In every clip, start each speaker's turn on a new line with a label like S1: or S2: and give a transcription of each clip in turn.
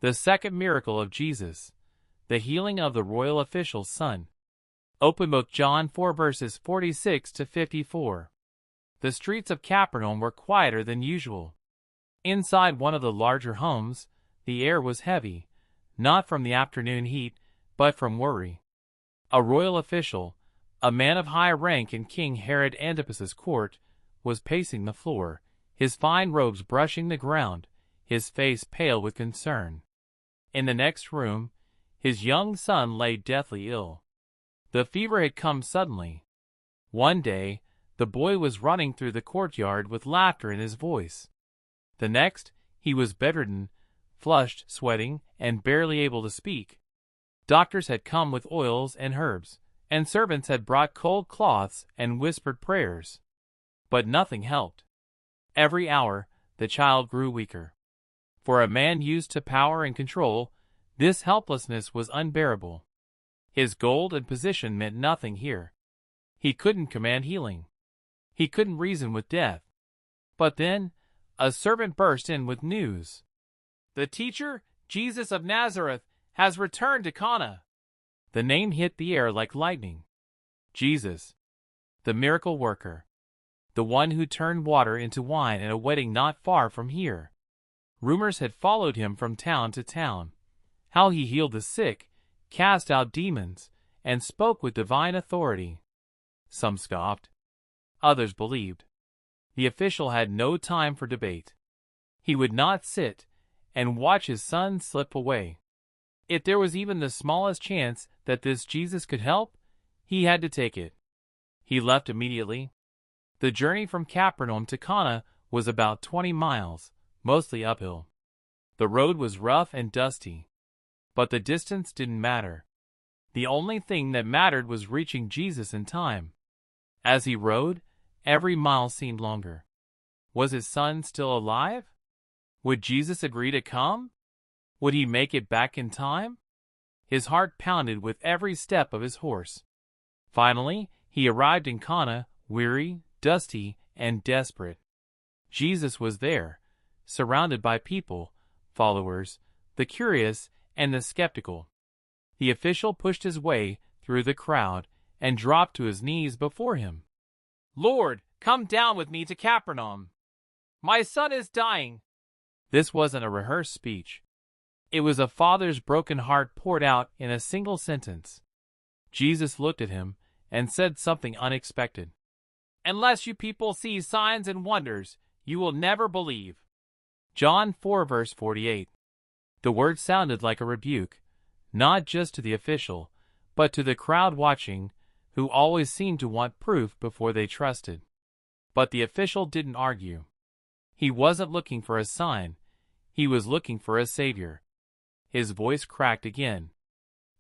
S1: The second miracle of Jesus, the healing of the royal official's son. Open book John 4 verses 46 to 54. The streets of Capernaum were quieter than usual. Inside one of the larger homes, the air was heavy, not from the afternoon heat, but from worry. A royal official, a man of high rank in King Herod Antipas's court, was pacing the floor, his fine robes brushing the ground, his face pale with concern. In the next room, his young son lay deathly ill. The fever had come suddenly. One day, the boy was running through the courtyard with laughter in his voice. The next, he was bedridden, flushed, sweating, and barely able to speak. Doctors had come with oils and herbs, and servants had brought cold cloths and whispered prayers. But nothing helped. Every hour, the child grew weaker. For a man used to power and control, this helplessness was unbearable. His gold and position meant nothing here. He couldn't command healing. He couldn't reason with death. But then, a servant burst in with news. The teacher, Jesus of Nazareth, has returned to Cana. The name hit the air like lightning. Jesus, the miracle worker, the one who turned water into wine at a wedding not far from here. Rumors had followed him from town to town, how he healed the sick, cast out demons, and spoke with divine authority. Some scoffed. Others believed. The official had no time for debate. He would not sit and watch his son slip away. If there was even the smallest chance that this Jesus could help, he had to take it. He left immediately. The journey from Capernaum to Cana was about 20 miles, mostly uphill. The road was rough and dusty. But the distance didn't matter. The only thing that mattered was reaching Jesus in time. As he rode, every mile seemed longer. Was his son still alive? Would Jesus agree to come? Would he make it back in time? His heart pounded with every step of his horse. Finally, he arrived in Cana, weary, dusty, and desperate. Jesus was there, surrounded by people, followers, the curious, and the skeptical. The official pushed his way through the crowd and dropped to his knees before him. "Lord, come down with me to Capernaum. My son is dying." This wasn't a rehearsed speech. It was a father's broken heart poured out in a single sentence. Jesus looked at him and said something unexpected. "Unless you people see signs and wonders, you will never believe." John 4 verse 48. The word sounded like a rebuke, not just to the official, but to the crowd watching, who always seemed to want proof before they trusted. But the official didn't argue. He wasn't looking for a sign. He was looking for a savior. His voice cracked again.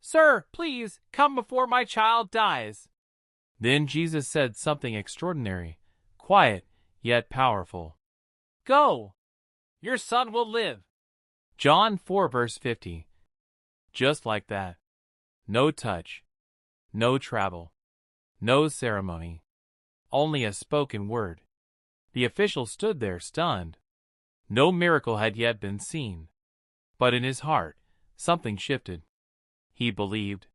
S1: "Sir, please, come before my child dies." Then Jesus said something extraordinary, quiet, yet powerful. "Go! Your son will live." John 4 verse 50. Just like that. No touch. No travel. No ceremony. Only a spoken word. The official stood there stunned. No miracle had yet been seen. But in his heart, something shifted. He believed.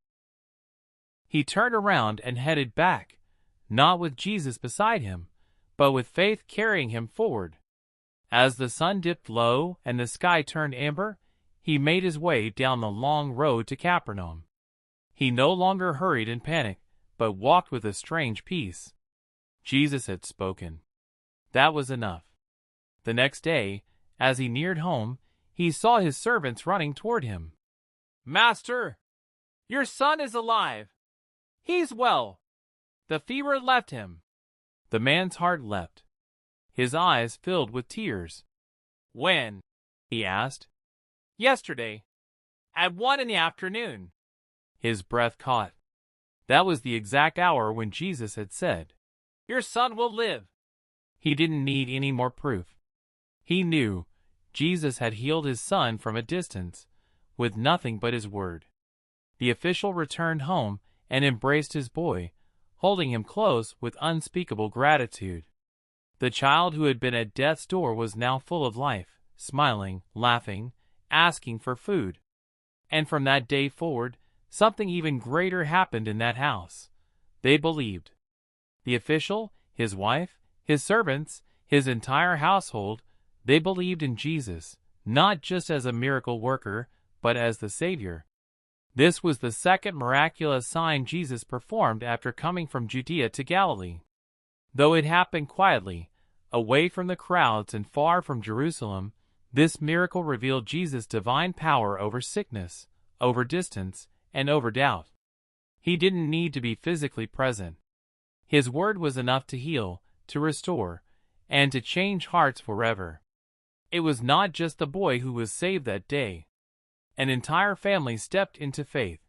S1: He turned around and headed back, not with Jesus beside him, but with faith carrying him forward. As the sun dipped low and the sky turned amber, he made his way down the long road to Capernaum. He no longer hurried in panic, but walked with a strange peace. Jesus had spoken. That was enough. The next day, as he neared home, he saw his servants running toward him. "Master, your son is alive. He's well. The fever left him." The man's heart leapt. His eyes filled with tears. "When?" he asked. "Yesterday, at 1 in the afternoon." His breath caught. That was the exact hour when Jesus had said, "Your son will live." He didn't need any more proof. He knew Jesus had healed his son from a distance, with nothing but his word. The official returned home and embraced his boy, holding him close with unspeakable gratitude. The child who had been at death's door was now full of life, smiling, laughing, asking for food. And from that day forward, something even greater happened in that house. They believed. The official, his wife, his servants, his entire household, they believed in Jesus, not just as a miracle worker, but as the Savior. This was the second miraculous sign Jesus performed after coming from Judea to Galilee. Though it happened quietly, away from the crowds and far from Jerusalem, this miracle revealed Jesus' divine power over sickness, over distance, and over doubt. He didn't need to be physically present. His word was enough to heal, to restore, and to change hearts forever. It was not just the boy who was saved that day. An entire family stepped into faith.